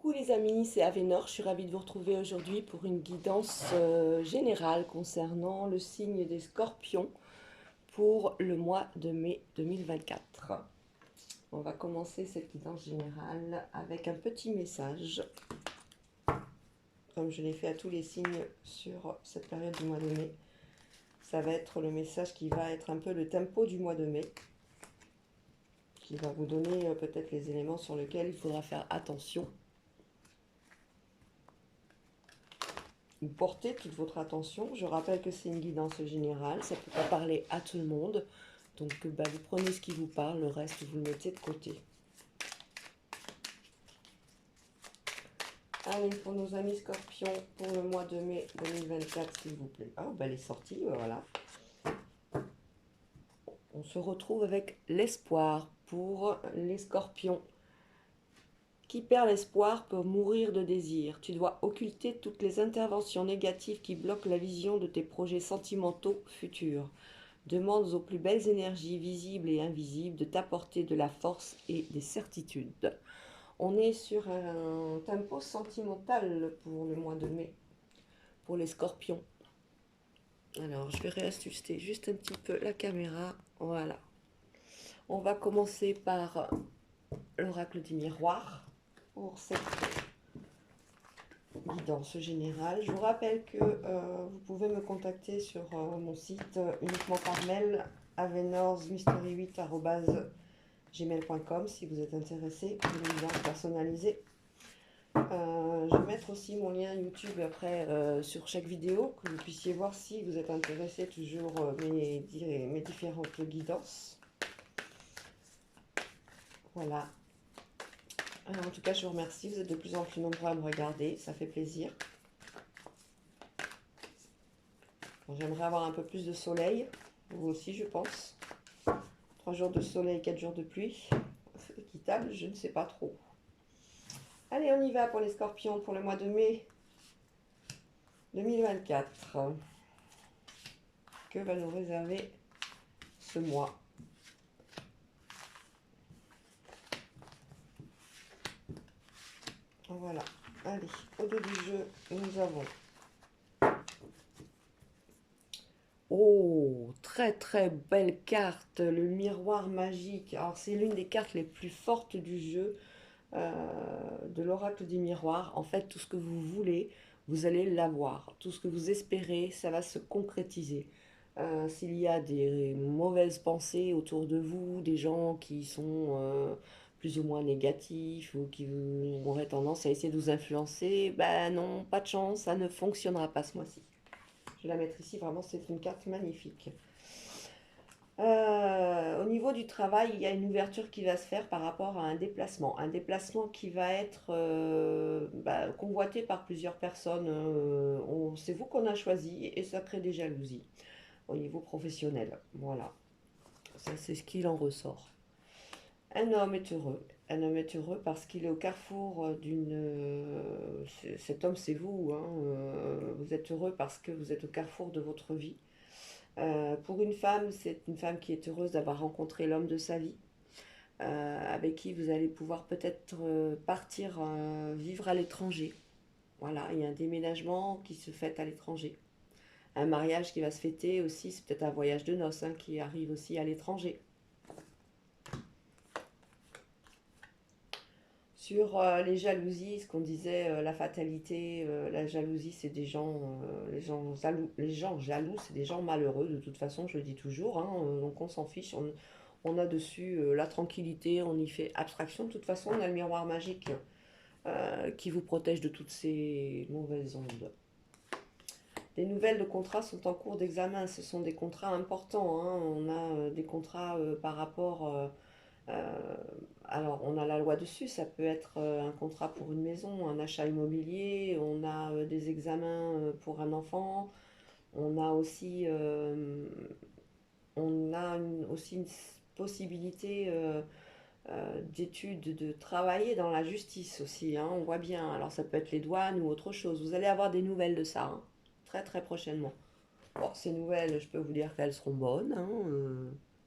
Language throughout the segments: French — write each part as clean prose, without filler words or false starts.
Coucou les amis, c'est Avénor, je suis ravie de vous retrouver aujourd'hui pour une guidance générale concernant le signe des scorpions pour le mois de mai 2024. On va commencer cette guidance générale avec un petit message, comme je l'ai fait à tous les signes sur cette période du mois de mai. Ça va être le message qui va être un peu le tempo du mois de mai, qui va vous donner peut-être les éléments sur lesquels il faudra faire attention. Portez toute votre attention. Je rappelle que c'est une guidance générale, ça ne peut pas parler à tout le monde. Donc vous prenez ce qui vous parle, le reste vous le mettez de côté. Allez, pour nos amis scorpions, pour le mois de mai 2024, s'il vous plaît. Ah, elle est sortie, voilà. On se retrouve avec l'espoir pour les scorpions. Qui perd l'espoir peut mourir de désir. Tu dois occulter toutes les interventions négatives qui bloquent la vision de tes projets sentimentaux futurs. Demande aux plus belles énergies visibles et invisibles de t'apporter de la force et des certitudes. On est sur un tempo sentimental pour le mois de mai, pour les scorpions. Alors, je vais réajuster juste un petit peu la caméra. Voilà. On va commencer par l'oracle du miroir pour cette guidance générale. Je vous rappelle que vous pouvez me contacter sur mon site uniquement par mail avenormystery8@gmail.com si vous êtes intéressé pour une guidance personnalisée. Je vais mettre aussi mon lien YouTube après sur chaque vidéo, que vous puissiez voir si vous êtes intéressé toujours mes différentes guidances. Voilà. Alors, en tout cas, je vous remercie. Vous êtes de plus en plus nombreux à me regarder. Ça fait plaisir. J'aimerais avoir un peu plus de soleil. Vous aussi, je pense. 3 jours de soleil, 4 jours de pluie. C'est équitable, je ne sais pas trop. Allez, on y va pour les scorpions pour le mois de mai 2024. Que va nous réserver ce mois? Voilà. Allez, au dos du jeu, nous avons... Oh, très très belle carte, le miroir magique. Alors c'est l'une des cartes les plus fortes du jeu, de l'oracle du miroir. En fait, tout ce que vous voulez, vous allez l'avoir. Tout ce que vous espérez, ça va se concrétiser. S'il y a des mauvaises pensées autour de vous, des gens qui sont plus ou moins négatifs ou qui auraient tendance à essayer de vous influencer, ben non, pas de chance, ça ne fonctionnera pas ce mois-ci. Je vais la mettre ici, vraiment c'est une carte magnifique. Au niveau du travail, il y a une ouverture qui va se faire par rapport à un déplacement. Un déplacement qui va être convoité par plusieurs personnes. C'est vous qu'on a choisi et ça crée des jalousies au niveau professionnel. Voilà, ça c'est ce qu'il en ressort. Un homme est heureux. Un homme est heureux parce qu'il est au carrefour d'une... cet homme, c'est vous. Hein, vous êtes heureux parce que vous êtes au carrefour de votre vie. Pour une femme, c'est une femme qui est heureuse d'avoir rencontré l'homme de sa vie, avec qui vous allez pouvoir peut-être partir vivre à l'étranger. Voilà, il y a un déménagement qui se fait à l'étranger. Un mariage qui va se fêter aussi, c'est peut-être un voyage de noces qui arrive aussi à l'étranger. Sur les jalousies, ce qu'on disait, la fatalité, la jalousie, c'est des gens, les gens jaloux, c'est des gens malheureux, de toute façon, je le dis toujours, hein, donc on s'en fiche, on a dessus la tranquillité, on y fait abstraction, de toute façon, on a le miroir magique qui vous protège de toutes ces mauvaises ondes. Des nouvelles de contrats sont en cours d'examen, ce sont des contrats importants, hein, on a des contrats par rapport... Euh, alors, on a la loi dessus, ça peut être un contrat pour une maison, un achat immobilier, on a des examens pour un enfant, on a aussi, aussi une possibilité d'études, de travailler dans la justice aussi, hein, on voit bien. Alors, ça peut être les douanes ou autre chose. Vous allez avoir des nouvelles de ça, hein, très très prochainement. Bon, ces nouvelles, je peux vous dire qu'elles seront bonnes, hein,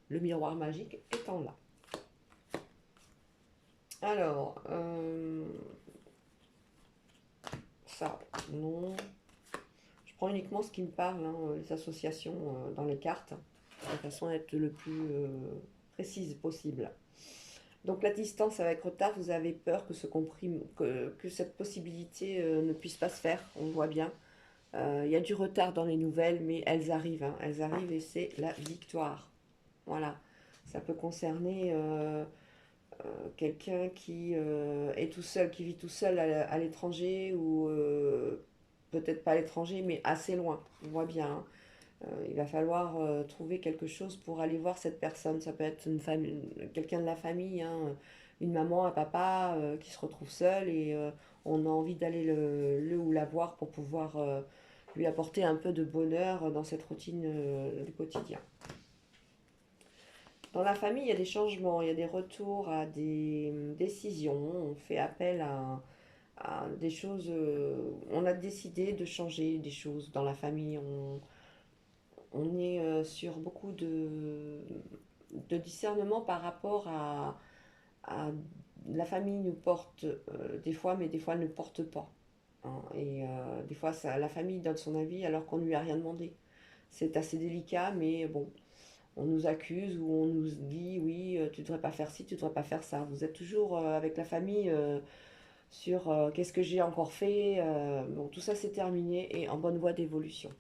le miroir magique étant là. Alors, Ça, non. Je prends uniquement ce qui me parle, hein, les associations dans les cartes, de façon à être le plus précise possible. Donc la distance avec retard, vous avez peur que, que cette possibilité ne puisse pas se faire, on le voit bien. Il y a du retard dans les nouvelles, mais elles arrivent, hein, elles arrivent et c'est la victoire. Voilà, ça peut concerner quelqu'un qui est tout seul, qui vit tout seul à l'étranger ou peut-être pas à l'étranger, mais assez loin. On voit bien, hein. Il va falloir trouver quelque chose pour aller voir cette personne. Ça peut être une famille, quelqu'un de la famille, hein, une maman, un papa qui se retrouve seul et on a envie d'aller le ou la voir pour pouvoir lui apporter un peu de bonheur dans cette routine du quotidien. Dans la famille, il y a des changements, il y a des retours à des décisions. On fait appel à des choses. On a décidé de changer des choses dans la famille. On est sur beaucoup de discernement par rapport à la famille nous porte des fois, mais des fois elle ne porte pas, hein. Et des fois, la famille donne son avis alors qu'on ne lui a rien demandé. C'est assez délicat, mais bon, on nous accuse ou on nous dit oui, tu ne devrais pas faire ci, tu ne devrais pas faire ça. Vous êtes toujours avec la famille sur qu'est-ce que j'ai encore fait. Bon, tout ça c'est terminé et en bonne voie d'évolution.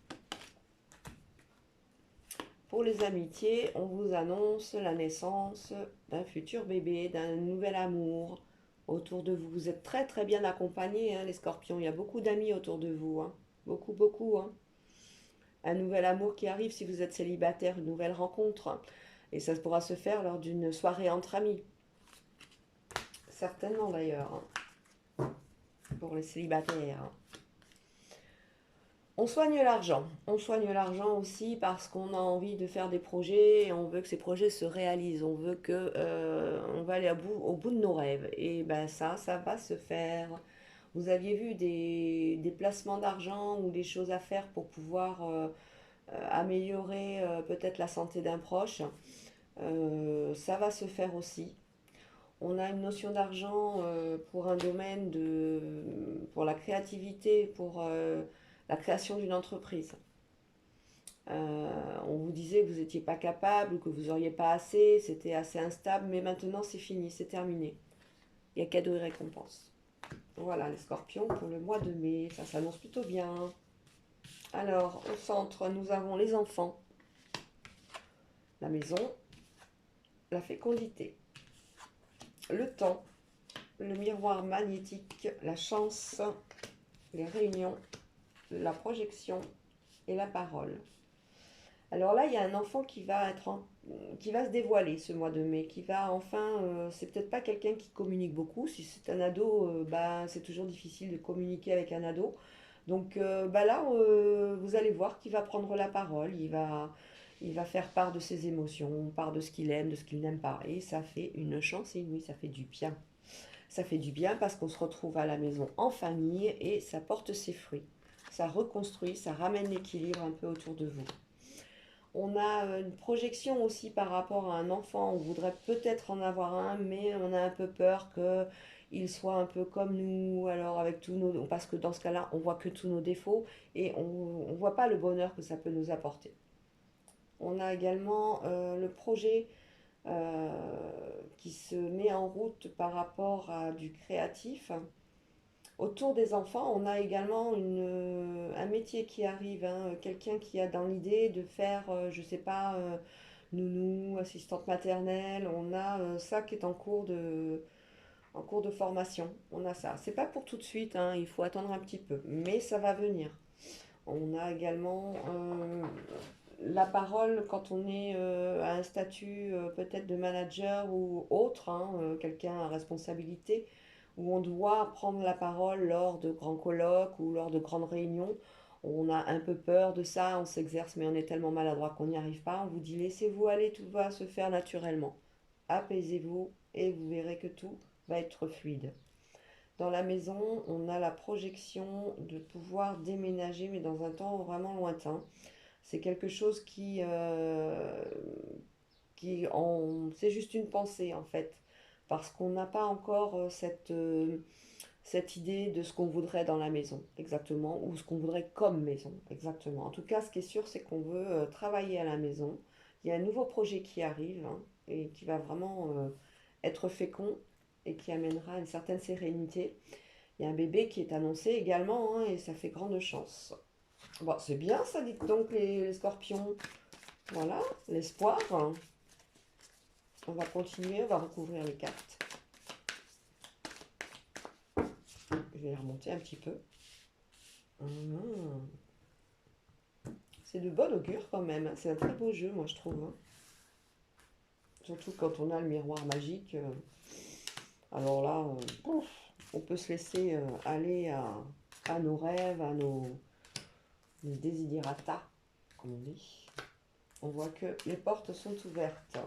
Pour les amitiés, on vous annonce la naissance d'un futur bébé, d'un nouvel amour autour de vous. Vous êtes très très bien accompagnés, hein, les scorpions. Il y a beaucoup d'amis autour de vous, hein. Beaucoup, beaucoup, hein. Un nouvel amour qui arrive si vous êtes célibataire, une nouvelle rencontre. Et ça pourra se faire lors d'une soirée entre amis. Certainement d'ailleurs, hein, pour les célibataires. On soigne l'argent. On soigne l'argent aussi parce qu'on a envie de faire des projets et on veut que ces projets se réalisent. On veut que on va aller au bout de nos rêves. Et ben ça va se faire. Vous aviez vu des placements d'argent ou des choses à faire pour pouvoir améliorer peut-être la santé d'un proche. Ça va se faire aussi. On a une notion d'argent pour un domaine pour la créativité, pour la création d'une entreprise. On vous disait que vous n'étiez pas capable, que vous n'auriez pas assez, c'était assez instable, mais maintenant c'est fini, c'est terminé. Il y a cadeau et récompense. Voilà les scorpions pour le mois de mai, ça s'annonce plutôt bien. Alors au centre, nous avons les enfants, la maison, la fécondité, le temps, le miroir magnétique, la chance, les réunions, la projection et la parole. Alors là, il y a un enfant qui va se dévoiler ce mois de mai, qui va enfin, c'est peut-être pas quelqu'un qui communique beaucoup. Si c'est un ado, bah, c'est toujours difficile de communiquer avec un ado. Donc bah là, vous allez voir qu'il va prendre la parole, il va faire part de ses émotions, part de ce qu'il aime, de ce qu'il n'aime pas. Et ça fait une chance et oui, ça fait du bien. Ça fait du bien parce qu'on se retrouve à la maison en famille et ça porte ses fruits. Ça reconstruit, ça ramène l'équilibre un peu autour de vous. On a une projection aussi par rapport à un enfant. On voudrait peut-être en avoir un, mais on a un peu peur qu'il soit un peu comme nous. Alors avec tous nos, parce que dans ce cas-là, on voit que tous nos défauts et on ne voit pas le bonheur que ça peut nous apporter. On a également le projet euh, qui se met en route par rapport à du créatif. Autour des enfants, on a également un métier qui arrive, hein, quelqu'un qui a dans l'idée de faire, je ne sais pas, nounou, assistante maternelle. On a ça qui est en cours de formation. On a ça. C'est pas pour tout de suite, hein, il faut attendre un petit peu, mais ça va venir. On a également la parole quand on est à un statut peut-être de manager ou autre, hein, quelqu'un à responsabilité, où on doit prendre la parole lors de grands colloques ou lors de grandes réunions. On a un peu peur de ça, on s'exerce, mais on est tellement maladroit qu'on n'y arrive pas. On vous dit laissez-vous aller, tout va se faire naturellement. Apaisez-vous et vous verrez que tout va être fluide. Dans la maison, on a la projection de pouvoir déménager, mais dans un temps vraiment lointain. C'est quelque chose c'est juste une pensée en fait, parce qu'on n'a pas encore cette idée de ce qu'on voudrait dans la maison, exactement, ou ce qu'on voudrait comme maison, exactement. En tout cas, ce qui est sûr, c'est qu'on veut travailler à la maison. Il y a un nouveau projet qui arrive hein, et qui va vraiment être fécond et qui amènera une certaine sérénité. Il y a un bébé qui est annoncé également hein, et ça fait grande chance. Bon, c'est bien ça, dites donc les scorpions. Voilà, l'espoir. On va continuer, on va recouvrir les cartes. Je vais les remonter un petit peu. C'est de bon augure quand même. C'est un très beau jeu, moi je trouve. Hein. Surtout quand on a le miroir magique. Alors là, on peut se laisser aller à nos rêves, à nos desiderata, comme on dit. On voit que les portes sont ouvertes.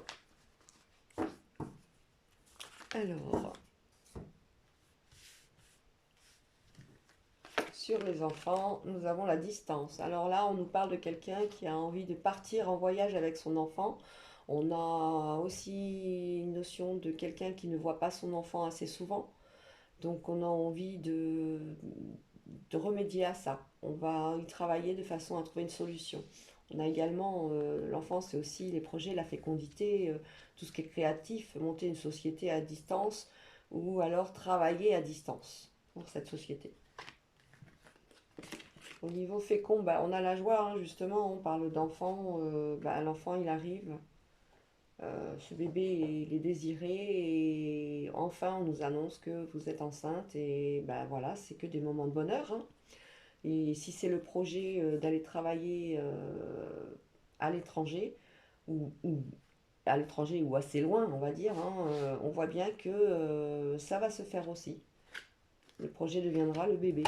Alors, sur les enfants, nous avons la distance. Alors là, on nous parle de quelqu'un qui a envie de partir en voyage avec son enfant. On a aussi une notion de quelqu'un qui ne voit pas son enfant assez souvent. Donc on a envie de remédier à ça. On va y travailler de façon à trouver une solution. On a également, l'enfance, c'est aussi les projets, la fécondité, tout ce qui est créatif, monter une société à distance ou alors travailler à distance pour cette société. Au niveau fécond, bah, on a la joie, hein, justement, on parle d'enfant, bah, l'enfant il arrive, ce bébé il est désiré et enfin on nous annonce que vous êtes enceinte et bah, voilà, c'est que des moments de bonheur. Hein. Et si c'est le projet d'aller travailler à l'étranger, ou à l'étranger ou assez loin, on va dire, hein, on voit bien que ça va se faire aussi. Le projet deviendra le bébé.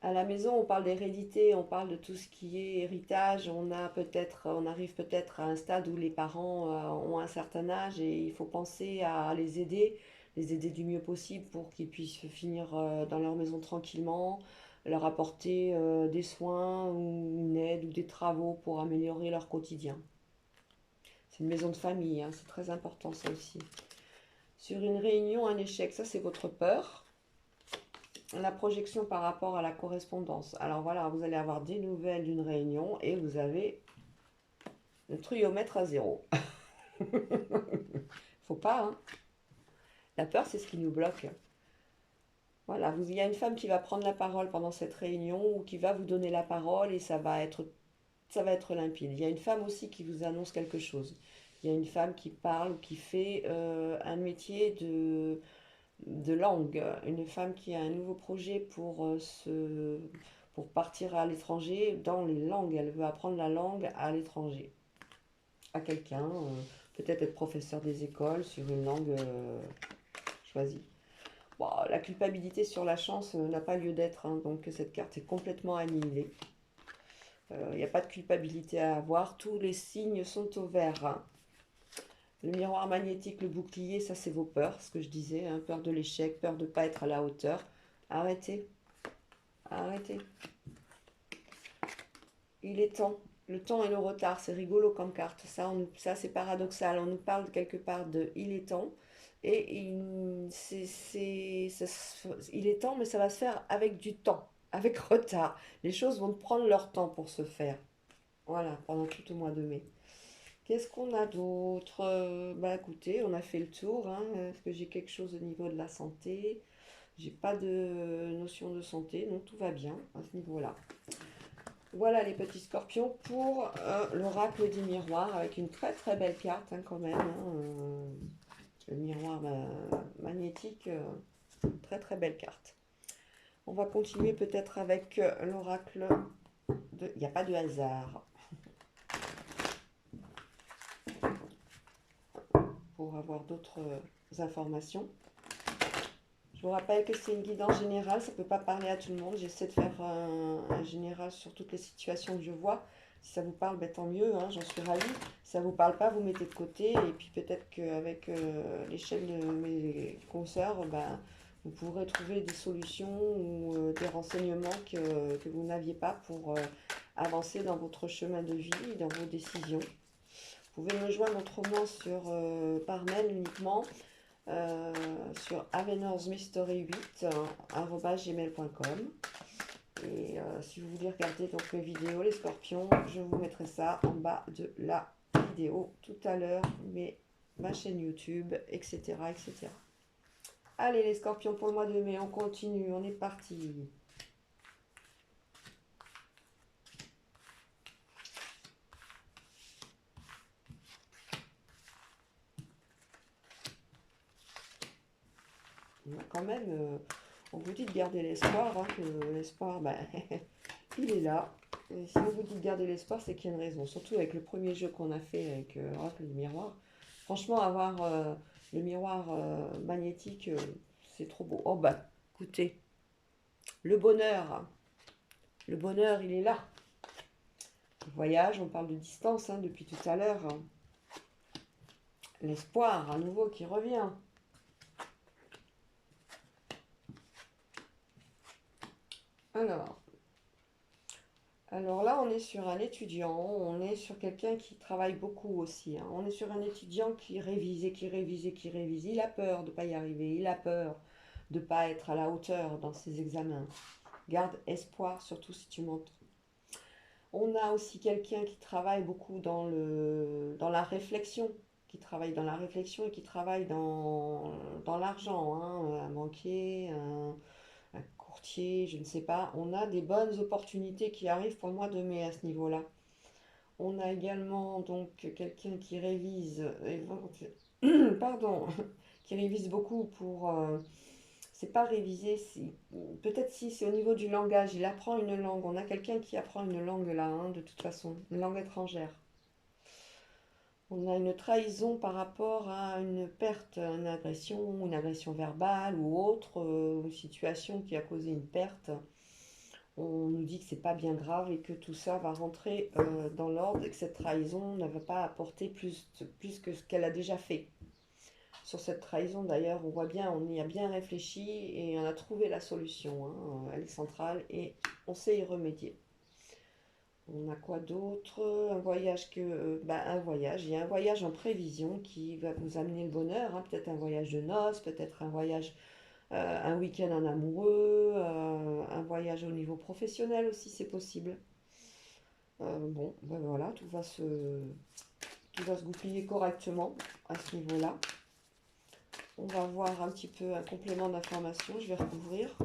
À la maison, on parle d'hérédité, on parle de tout ce qui est héritage. On arrive peut-être à un stade où les parents ont un certain âge et il faut penser à les aider du mieux possible pour qu'ils puissent finir dans leur maison tranquillement, leur apporter des soins ou une aide ou des travaux pour améliorer leur quotidien. C'est une maison de famille, hein, c'est très important ça aussi. Sur une réunion, un échec, ça c'est votre peur. La projection par rapport à la correspondance. Alors voilà, vous allez avoir des nouvelles d'une réunion et vous avez le triomètre à zéro. Faut pas, hein. La peur, c'est ce qui nous bloque. Voilà, il y a une femme qui va prendre la parole pendant cette réunion ou qui va vous donner la parole et ça va être limpide. Il y a une femme aussi qui vous annonce quelque chose. Il y a une femme qui parle ou qui fait un métier de langue. Une femme qui a un nouveau projet pour partir à l'étranger dans les langues. Elle veut apprendre la langue à l'étranger, à quelqu'un. Peut-être être professeur des écoles sur une langue choisie. Bon, la culpabilité sur la chance n'a pas lieu d'être, hein, donc cette carte est complètement annihilée. Il n'y a pas de culpabilité à avoir, tous les signes sont au vert. Hein. Le miroir magnétique, le bouclier, ça c'est vos peurs, ce que je disais, hein, peur de l'échec, peur de ne pas être à la hauteur. Arrêtez, arrêtez. Il est temps. Le temps et le retard, c'est rigolo comme carte. Ça c'est paradoxal. On nous parle quelque part de il est temps. Et il est temps, mais ça va se faire avec du temps, avec retard. Les choses vont prendre leur temps pour se faire. Voilà, pendant tout le mois de mai. Qu'est-ce qu'on a d'autre? Bah écoutez, on a fait le tour. Hein. Est-ce que j'ai quelque chose au niveau de la santé? J'ai pas de notion de santé, donc tout va bien à ce niveau-là. Voilà les petits scorpions pour l'oracle des miroirs avec une très très belle carte hein, quand même. Hein, le miroir magnétique, très très belle carte. On va continuer peut-être avec l'oracle de... Il n'y a pas de hasard. Pour avoir d'autres informations. Je vous rappelle que c'est une guidance générale, ça ne peut pas parler à tout le monde. J'essaie de faire un général sur toutes les situations que je vois. Si ça vous parle, ben, tant mieux, hein, j'en suis ravie. Si ça ne vous parle pas, vous mettez de côté. Et puis peut-être qu'avec l'échelle de mes consoeurs, ben, vous pourrez trouver des solutions ou des renseignements que vous n'aviez pas pour avancer dans votre chemin de vie et dans vos décisions. Vous pouvez me joindre autrement par mail uniquement. euh, sur avenorsmystery8@gmail.com. Et si vous voulez regarder donc mes vidéos, les scorpions, je vous mettrai ça en bas de la vidéo tout à l'heure, ma chaîne YouTube, etc., etc. Allez les scorpions, pour le mois de mai, on continue, on est parti. Quand même, on vous dit de garder l'espoir, hein, que l'espoir, ben, il est là. Et si on vous dit de garder l'espoir, c'est qu'il y a une raison. Surtout avec le premier jeu qu'on a fait avec Oracle du miroir. Franchement, avoir le miroir magnétique, c'est trop beau. Oh bah, écoutez, le bonheur, le bonheur, il est là. Le voyage, on parle de distance hein, depuis tout à l'heure. L'espoir, à nouveau, qui revient. Alors, Alors là, on est sur un étudiant, on est sur quelqu'un qui travaille beaucoup aussi, hein. On est sur un étudiant qui révise et qui révise et qui révise. Il a peur de ne pas y arriver, il a peur de ne pas être à la hauteur dans ses examens. Garde espoir, surtout si tu montres. On a aussi quelqu'un qui travaille beaucoup dans la réflexion, qui travaille dans la réflexion et qui travaille dans l'argent, hein. Un banquier, un courtier, je ne sais pas. On a des bonnes opportunités qui arrivent pour le mois de mai à ce niveau-là. On a également donc quelqu'un qui révise, pardon, qui révise beaucoup pour. C'est pas réviser, peut-être si c'est au niveau du langage, il apprend une langue. On a quelqu'un qui apprend une langue là, hein, de toute façon, une langue étrangère. On a une trahison par rapport à une perte, une agression verbale ou autre situation qui a causé une perte. On nous dit que c'est pas bien grave et que tout ça va rentrer dans l'ordre et que cette trahison ne va pas apporter plus que ce qu'elle a déjà fait. Sur cette trahison d'ailleurs, on voit bien, on y a bien réfléchi et on a trouvé la solution, hein. Elle est centrale et on sait y remédier. On a quoi d'autre? Un voyage un voyage. Il y a un voyage en prévision qui va vous amener le bonheur, hein. Peut-être un voyage de noces, peut-être un voyage un week-end en amoureux, un voyage au niveau professionnel aussi, c'est possible. Bon, ben voilà, tout va se goupiller correctement à ce niveau-là. On va voir un petit peu un complément d'information, je vais recouvrir.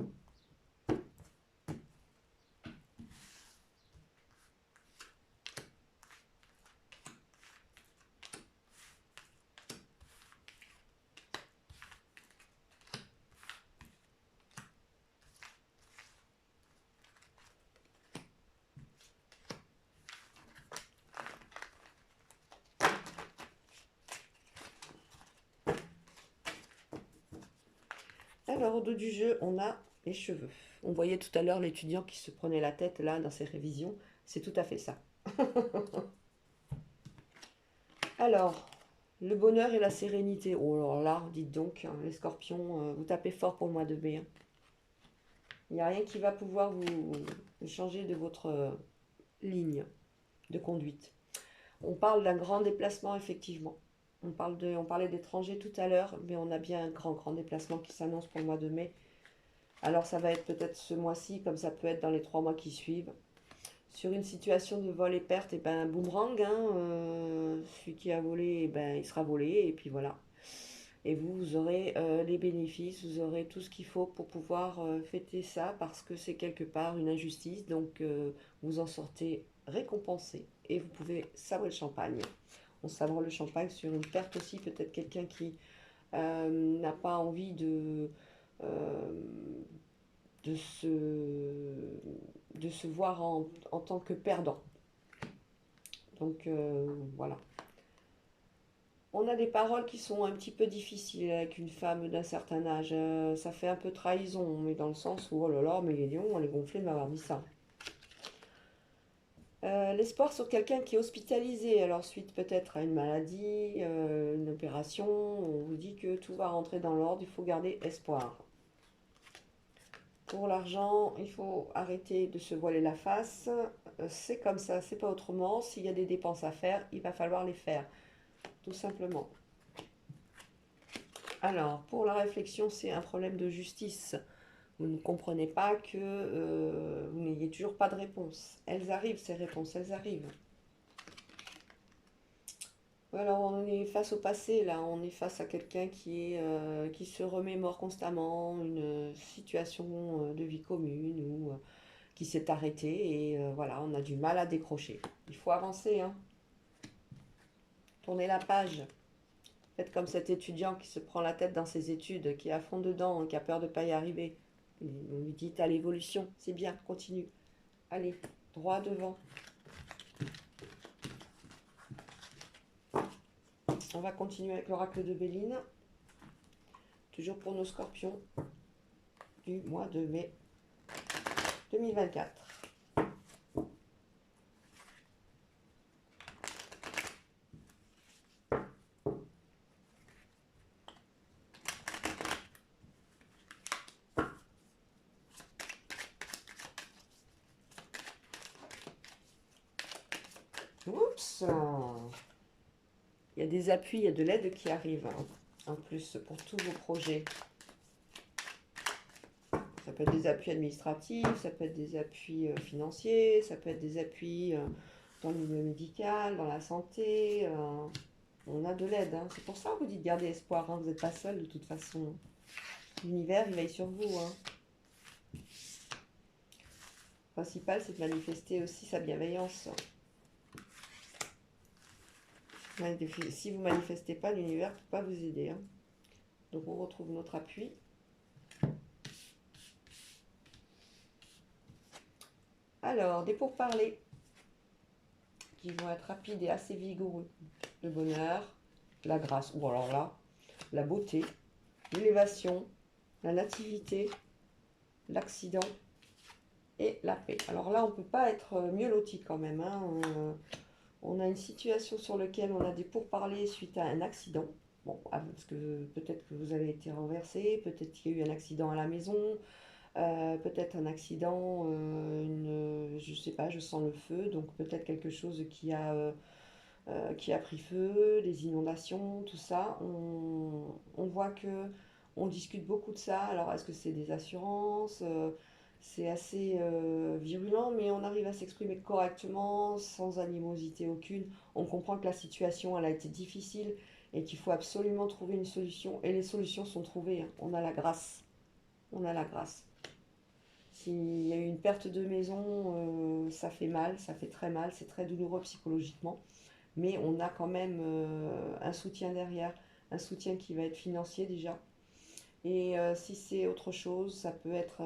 Alors, au dos du jeu, on a les cheveux. On voyait tout à l'heure l'étudiant qui se prenait la tête là dans ses révisions. C'est tout à fait ça. Alors, le bonheur et la sérénité. Oh alors là, dites donc, hein, les scorpions, vous tapez fort pour le mois de mai, hein. Il n'y a rien qui va pouvoir vous changer de votre ligne de conduite. On parle d'un grand déplacement, effectivement. On parlait d'étrangers tout à l'heure, mais on a bien un grand déplacement qui s'annonce pour le mois de mai. Alors ça va être peut-être ce mois-ci, comme ça peut être dans les 3 mois qui suivent. Sur une situation de vol et perte, et ben boomerang, hein, celui qui a volé, eh ben, il sera volé, et puis voilà. Et vous aurez les bénéfices, vous aurez tout ce qu'il faut pour pouvoir fêter ça, parce que c'est quelque part une injustice, donc vous en sortez récompensé, et vous pouvez sabrer le champagne. On sabre le champagne sur une perte aussi, peut-être quelqu'un qui n'a pas envie euh, de, se, de se voir en tant que perdant. Donc voilà. On a des paroles qui sont un petit peu difficiles avec une femme d'un certain âge. Ça fait un peu trahison, mais dans le sens où, oh là là, mais Léon, on est gonflé de m'avoir dit ça. L'espoir sur quelqu'un qui est hospitalisé, alors suite peut-être à une maladie, une opération, on vous dit que tout va rentrer dans l'ordre, il faut garder espoir. Pour l'argent, il faut arrêter de se voiler la face. C'est comme ça, c'est pas autrement. S'il y a des dépenses à faire, il va falloir les faire, tout simplement. Alors, pour la réflexion, c'est un problème de justice. Vous ne comprenez pas que vous n'ayez toujours pas de réponse. Elles arrivent, ces réponses, elles arrivent. Alors, on est face au passé, là. On est face à quelqu'un qui se remémore constamment une situation de vie commune ou qui s'est arrêté et voilà, on a du mal à décrocher. Il faut avancer, hein. Tournez la page. Faites comme cet étudiant qui se prend la tête dans ses études, qui est à fond dedans, hein, qui a peur de ne pas y arriver. Vous lui dites à l'évolution, c'est bien, continue. Allez, droit devant. On va continuer avec l'oracle de Béline. Toujours pour nos scorpions du mois de mai 2024. Oups! Il y a des appuis, il y a de l'aide qui arrive, hein, en plus pour tous vos projets. Ça peut être des appuis administratifs, ça peut être des appuis financiers, ça peut être des appuis dans le milieu médical, dans la santé. On a de l'aide, hein. C'est pour ça que vous dites garder espoir, hein. Vous n'êtes pas seul de toute façon. L'univers, il veille sur vous, hein. Le principal, c'est de manifester aussi sa bienveillance. Si vous ne manifestez pas, l'univers ne peut pas vous aider, hein. Donc on retrouve notre appui. Alors, des pourparlers qui vont être rapides et assez vigoureux. Le bonheur, la grâce, ou alors là, la beauté, l'élévation, la nativité, l'accident et la paix. Alors là, on ne peut pas être mieux loti quand même, hein. On a une situation sur laquelle on a des pourparlers suite à un accident. Bon, parce que peut-être que vous avez été renversé, peut-être qu'il y a eu un accident à la maison, peut-être un accident, je sais pas, je sens le feu, donc peut-être quelque chose qui a pris feu, des inondations, tout ça. On voit que on discute beaucoup de ça. Alors, est-ce que c'est des assurances? C'est assez virulent, mais on arrive à s'exprimer correctement, sans animosité aucune. On comprend que la situation, elle a été difficile et qu'il faut absolument trouver une solution. Et les solutions sont trouvées, hein. On a la grâce. On a la grâce. S'il y a eu une perte de maison, ça fait mal, ça fait très mal, c'est très douloureux psychologiquement. Mais on a quand même un soutien derrière, un soutien qui va être financier déjà. Et si c'est autre chose, ça peut être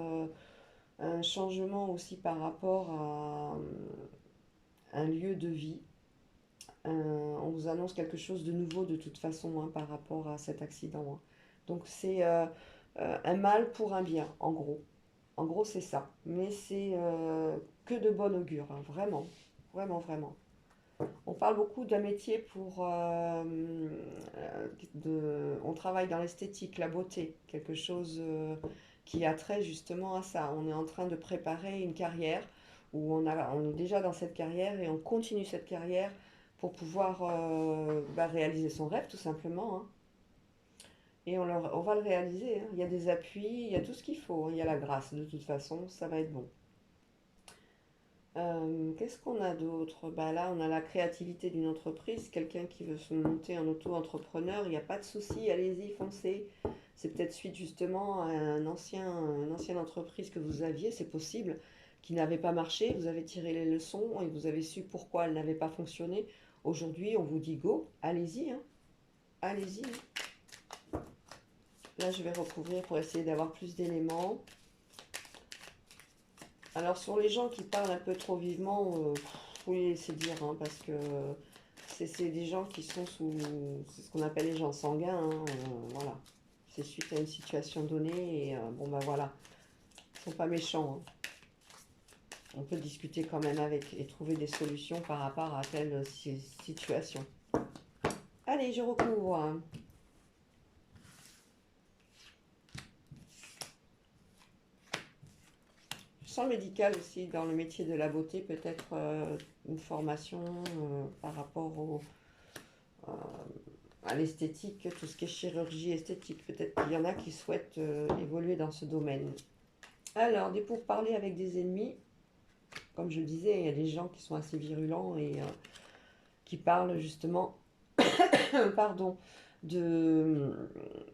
un changement aussi par rapport à un lieu de vie. On vous annonce quelque chose de nouveau de toute façon, hein, par rapport à cet accident, hein. Donc c'est un mal pour un bien, en gros. En gros, c'est ça. Mais c'est que de bon augure, hein, vraiment. Vraiment, vraiment. On parle beaucoup d'un métier on travaille dans l'esthétique, la beauté, quelque chose qui a trait justement à ça. On est en train de préparer une carrière où on est déjà dans cette carrière et on continue cette carrière pour pouvoir réaliser son rêve tout simplement, hein. Et on va le réaliser, hein. Il y a des appuis, il y a tout ce qu'il faut, hein. Il y a la grâce de toute façon, ça va être bon. Qu'est-ce qu'on a d'autre? Bah là, on a la créativité d'une entreprise, quelqu'un qui veut se monter en auto-entrepreneur, il n'y a pas de souci, allez-y, foncez. C'est peut-être suite justement à une ancienne entreprise que vous aviez, c'est possible, qui n'avait pas marché, vous avez tiré les leçons et vous avez su pourquoi elle n'avait pas fonctionné. Aujourd'hui, on vous dit go, allez-y, hein. Allez-y, hein. Là, je vais recouvrir pour essayer d'avoir plus d'éléments. Alors sur les gens qui parlent un peu trop vivement, faut les laisser dire, hein, parce que c'est des gens qui sont c'est ce qu'on appelle les gens sanguins, hein, voilà. C'est suite à une situation donnée et bon bah voilà, ils sont pas méchants, hein. On peut discuter quand même avec et trouver des solutions par rapport à telle situation. Allez, je recouvre, hein. Sans le médical aussi, dans le métier de la beauté, peut-être une formation par rapport à l'esthétique, tout ce qui est chirurgie esthétique. Peut-être qu'il y en a qui souhaitent évoluer dans ce domaine. Alors, des pourparlers avec des ennemis. Comme je le disais, il y a des gens qui sont assez virulents et qui parlent justement, pardon, de,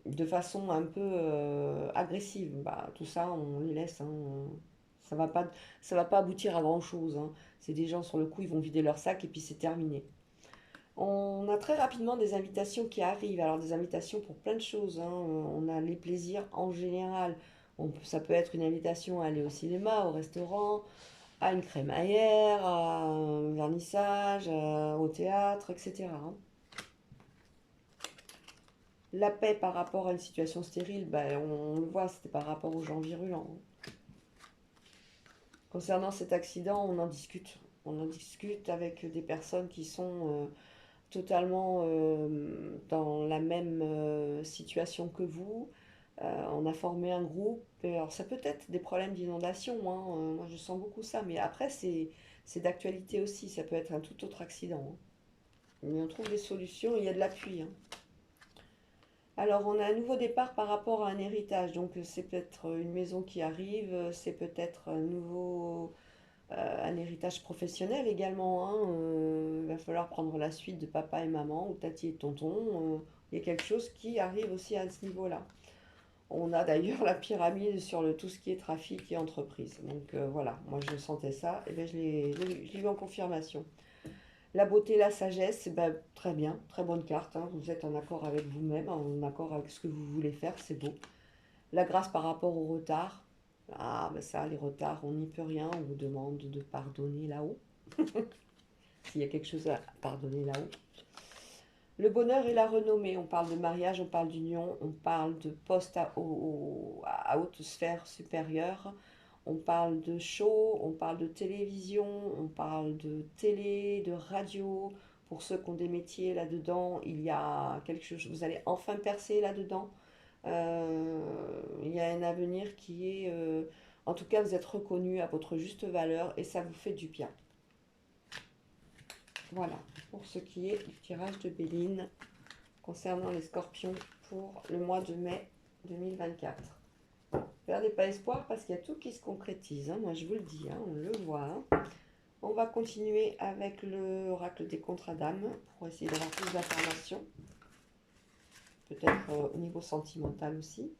de façon un peu agressive. Bah, tout ça, on les laisse. Hein. Ça va pas, ça va pas aboutir à grand-chose. Hein. C'est des gens sur le coup, ils vont vider leur sac et puis c'est terminé. On a très rapidement des invitations qui arrivent. Alors des invitations pour plein de choses. Hein. On a les plaisirs en général. Ça peut être une invitation à aller au cinéma, au restaurant, à une crémaillère, à un vernissage, au théâtre, etc. Hein. La paix par rapport à une situation stérile, ben, on le voit, c'était par rapport aux gens virulents. Hein. Concernant cet accident, on en discute. On en discute avec des personnes qui sont totalement dans la même situation que vous. On a formé un groupe. Alors ça peut être des problèmes d'inondation, hein, moi je sens beaucoup ça, mais après c'est d'actualité aussi, ça peut être un tout autre accident. Hein. Mais on trouve des solutions, il y a de l'appui. Hein. Alors on a un nouveau départ par rapport à un héritage, donc c'est peut-être une maison qui arrive, c'est peut-être un nouveau un héritage professionnel également. Hein. Il va falloir prendre la suite de papa et maman, ou tati et tonton. Il y a quelque chose qui arrive aussi à ce niveau-là. On a d'ailleurs la pyramide sur tout ce qui est trafic et entreprise. Donc voilà, moi je sentais ça, et bien je l'ai eu en confirmation. La beauté, la sagesse, ben, très bien, très bonne carte. Hein. Vous êtes en accord avec vous-même, en accord avec ce que vous voulez faire, c'est beau. La grâce par rapport au retard. Ah, ben ça, les retards, on n'y peut rien. On vous demande de pardonner là-haut. S'il y a quelque chose à pardonner là-haut. Le bonheur et la renommée. On parle de mariage, on parle d'union, on parle de poste à haute sphère supérieure. On parle de show, on parle de télévision, on parle de télé, de radio. Pour ceux qui ont des métiers là-dedans, il y a quelque chose. Vous allez enfin percer là-dedans. Il y a un avenir qui est, en tout cas, vous êtes reconnu à votre juste valeur et ça vous fait du bien. Voilà, pour ce qui est du tirage de Béline concernant les scorpions pour le mois de mai 2024. Perdez pas espoir parce qu'il y a tout qui se concrétise, hein, moi je vous le dis, hein, on le voit. Hein. On va continuer avec l'oracle des contrats d'âme pour essayer d'avoir plus d'informations, peut-être au niveau sentimental aussi.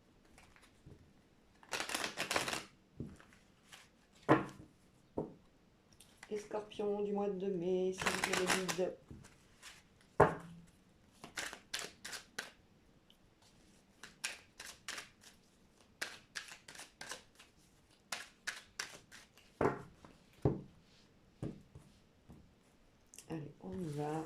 Les scorpions du mois de mai, si vous le guide. Allez, on y va.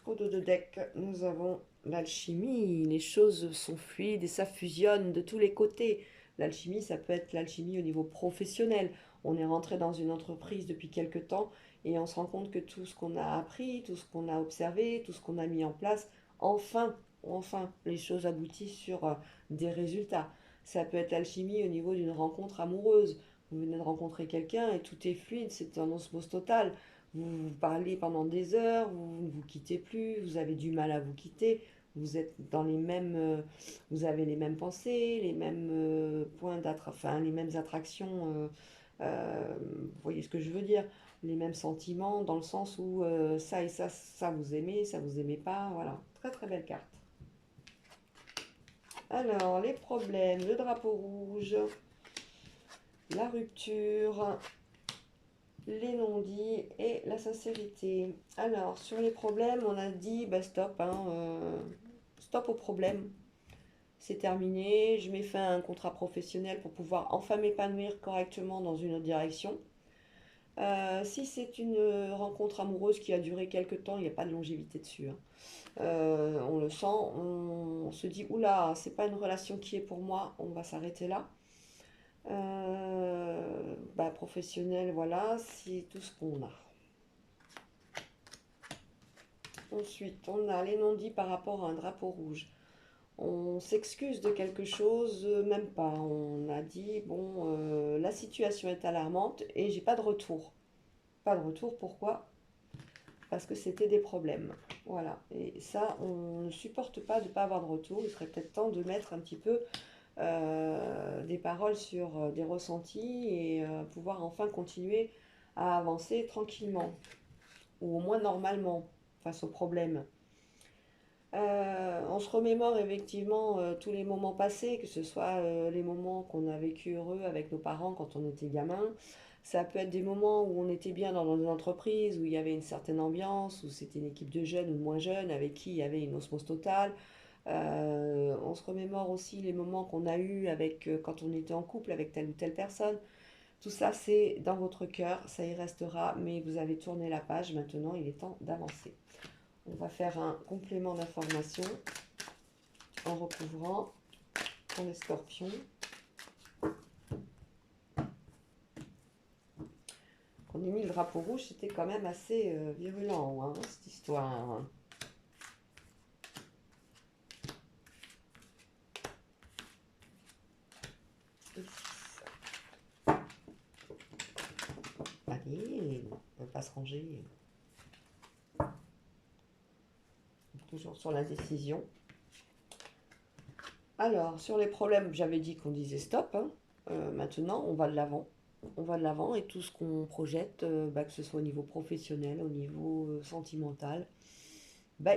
Au dos de deck, nous avons l'alchimie. Les choses sont fluides et ça fusionne de tous les côtés. L'alchimie, ça peut être l'alchimie au niveau professionnel. On est rentré dans une entreprise depuis quelque temps et on se rend compte que tout ce qu'on a appris, tout ce qu'on a observé, tout ce qu'on a mis en place, enfin, les choses aboutissent sur des résultats. Ça peut être l'alchimie au niveau d'une rencontre amoureuse. Vous venez de rencontrer quelqu'un et tout est fluide, c'est un osmose total. Vous parlez pendant des heures, vous ne vous quittez plus, vous avez du mal à vous quitter, vous êtes dans les mêmes, vous avez les mêmes pensées, les mêmes enfin les mêmes attractions. Vous voyez ce que je veux dire? Les mêmes sentiments dans le sens où ça et ça vous aimez pas, voilà. Très très belle carte. Alors, les problèmes, le drapeau rouge, la rupture, les non-dits et la sincérité. Alors, sur les problèmes, on a dit bah, stop, hein, stop aux problèmes. C'est terminé, je mets fin à un contrat professionnel pour pouvoir enfin m'épanouir correctement dans une autre direction. Si c'est une rencontre amoureuse qui a duré quelques temps, il n'y a pas de longévité dessus. Hein. On le sent, on se dit oula, c'est pas une relation qui est pour moi, on va s'arrêter là. Bah, professionnel, voilà, c'est tout ce qu'on a. Ensuite, on a les non-dits par rapport à un drapeau rouge. On s'excuse de quelque chose, même pas. On a dit, bon, la situation est alarmante et j'ai pas de retour. Pas de retour, pourquoi? Parce que c'était des problèmes. Voilà. Et ça, on ne supporte pas de ne pas avoir de retour. Il serait peut-être temps de mettre un petit peu des paroles sur des ressentis et pouvoir enfin continuer à avancer tranquillement, ou au moins normalement, face aux problèmes. On se remémore effectivement tous les moments passés, que ce soit les moments qu'on a vécu heureux avec nos parents quand on était gamin. Ça peut être des moments où on était bien dans une entreprise, où il y avait une certaine ambiance, où c'était une équipe de jeunes ou de moins jeunes, avec qui il y avait une osmose totale. On se remémore aussi les moments qu'on a eus avec, quand on était en couple avec telle ou telle personne. Tout ça, c'est dans votre cœur, ça y restera, mais vous avez tourné la page, maintenant il est temps d'avancer. On va faire un complément d'information en recouvrant pour les scorpions. Quand on a mis le drapeau rouge, c'était quand même assez virulent, hein, cette histoire. Allez, on ne peut pas se ranger. Toujours sur la décision. Alors, sur les problèmes, j'avais dit qu'on disait stop, hein. Maintenant, on va de l'avant. On va de l'avant et tout ce qu'on projette, que ce soit au niveau professionnel, au niveau sentimental,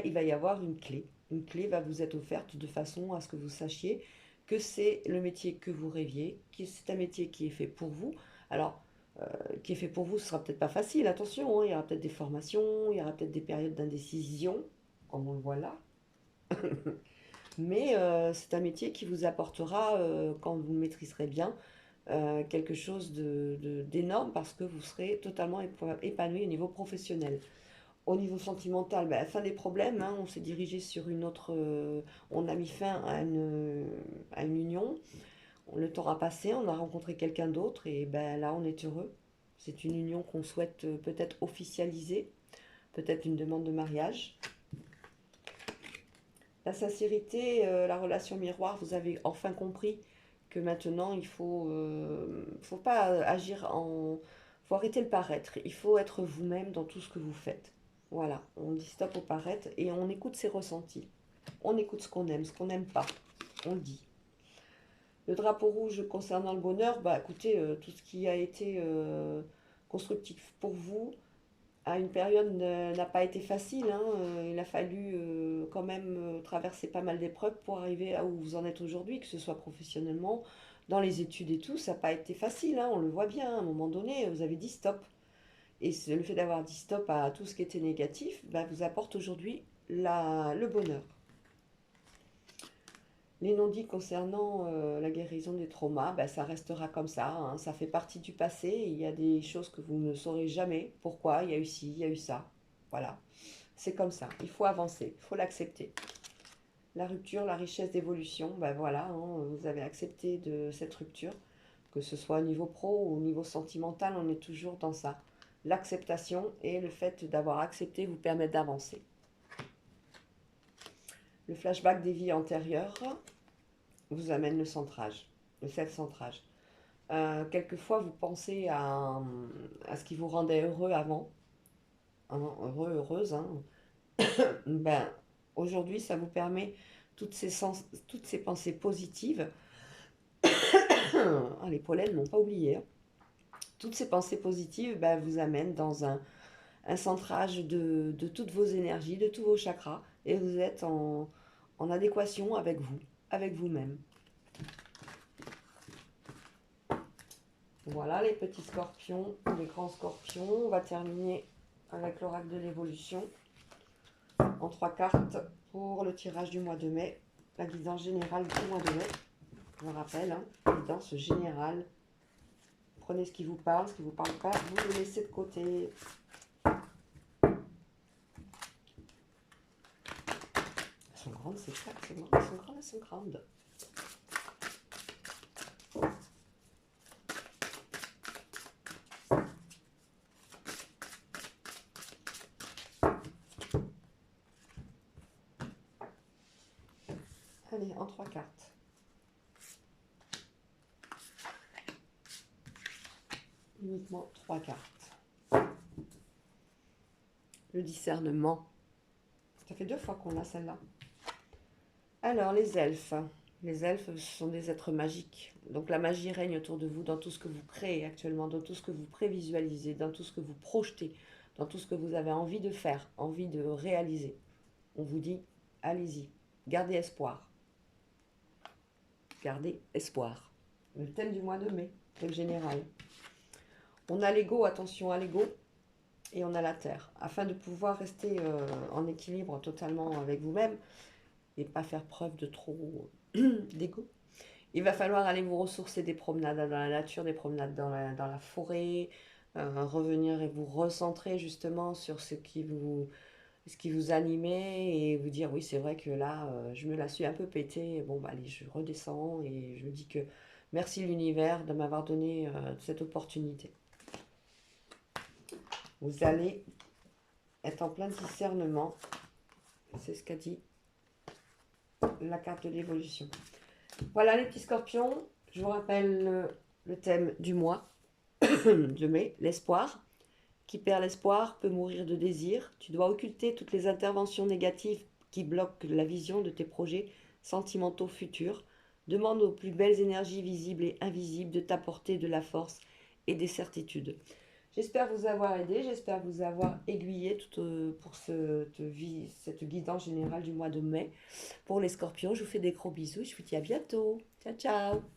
il va y avoir une clé. Une clé va vous être offerte de façon à ce que vous sachiez que c'est le métier que vous rêviez, que c'est un métier qui est fait pour vous. Alors, qui est fait pour vous, ce sera peut-être pas facile, attention, hein, il y aura peut-être des formations, il y aura peut-être des périodes d'indécision, comme on le voit là. Mais c'est un métier qui vous apportera, quand vous le maîtriserez bien, quelque chose d'énorme parce que vous serez totalement épanoui au niveau professionnel. Au niveau sentimental, fin des problèmes, hein, on s'est dirigé sur une autre. On a mis fin à une union. Le temps a passé, on a rencontré quelqu'un d'autre et là on est heureux. C'est une union qu'on souhaite peut-être officialiser, peut-être une demande de mariage. La sincérité, la relation miroir, vous avez enfin compris que maintenant faut pas agir en, faut arrêter le paraître. Il faut être vous-même dans tout ce que vous faites. Voilà, on dit stop au paraître et on écoute ses ressentis. On écoute ce qu'on n'aime pas. On le dit. Le drapeau rouge concernant le bonheur, écoutez, tout ce qui a été constructif pour vous, à une période n'a pas été facile, hein. Il a fallu quand même traverser pas mal d'épreuves pour arriver à où vous en êtes aujourd'hui, que ce soit professionnellement, dans les études et tout. Ça n'a pas été facile, hein, on le voit bien. À un moment donné, vous avez dit stop. Et le fait d'avoir dit stop à tout ce qui était négatif vous apporte aujourd'hui le bonheur. Les non-dits concernant la guérison des traumas, ça restera comme ça, hein. Ça fait partie du passé. Il y a des choses que vous ne saurez jamais. Pourquoi? Il y a eu ci, il y a eu ça. Voilà. C'est comme ça. Il faut avancer. Il faut l'accepter. La rupture, la richesse d'évolution, voilà, hein, vous avez accepté de cette rupture. Que ce soit au niveau pro ou au niveau sentimental, on est toujours dans ça. L'acceptation et le fait d'avoir accepté vous permet d'avancer. Le flashback des vies antérieures vous amène le centrage, le self-centrage. Quelquefois, vous pensez à ce qui vous rendait heureux avant, hein, heureux, heureuse. Hein. Ben, aujourd'hui, ça vous permet toutes ces pensées positives. Ah, les pollens n'ont pas oublié. Hein. Toutes ces pensées positives vous amènent dans un centrage de toutes vos énergies, de tous vos chakras, et vous êtes en adéquation avec vous-même. Voilà les petits scorpions, les grands scorpions. On va terminer avec l'oracle de l'évolution en 3 cartes pour le tirage du mois de mai. La guidance générale du mois de mai. Je vous rappelle, hein, guidance générale. Prenez ce qui vous parle, ce qui ne vous parle pas, vous le laissez de côté. Elles sont grandes ces cartes, elles sont grandes. Allez, en 3 cartes. Uniquement 3 cartes. Le discernement. Ça fait 2 fois qu'on a celle-là. Alors, les elfes. Les elfes, ce sont des êtres magiques. Donc la magie règne autour de vous dans tout ce que vous créez actuellement, dans tout ce que vous prévisualisez, dans tout ce que vous projetez, dans tout ce que vous avez envie de faire, envie de réaliser. On vous dit, allez-y, gardez espoir. Gardez espoir. Le thème du mois de mai, thème général. On a l'ego, attention à l'ego, et on a la terre. Afin de pouvoir rester en équilibre totalement avec vous-même et pas faire preuve de trop d'ego, il va falloir aller vous ressourcer des promenades dans la nature, des promenades dans la forêt, revenir et vous recentrer justement sur ce qui vous animait et vous dire oui c'est vrai que là je me la suis un peu pété, bon bah allez je redescends et je me dis que merci l'univers de m'avoir donné cette opportunité. Vous allez être en plein discernement, c'est ce qu'a dit la carte de l'évolution. Voilà les petits scorpions, je vous rappelle le thème du mois de mai, l'espoir. Qui perd l'espoir peut mourir de désir. Tu dois occulter toutes les interventions négatives qui bloquent la vision de tes projets sentimentaux futurs. Demande aux plus belles énergies visibles et invisibles de t'apporter de la force et des certitudes. J'espère vous avoir aidé, j'espère vous avoir aiguillé pour cette guidance générale du mois de mai. Pour les scorpions, je vous fais des gros bisous, je vous dis à bientôt. Ciao, ciao!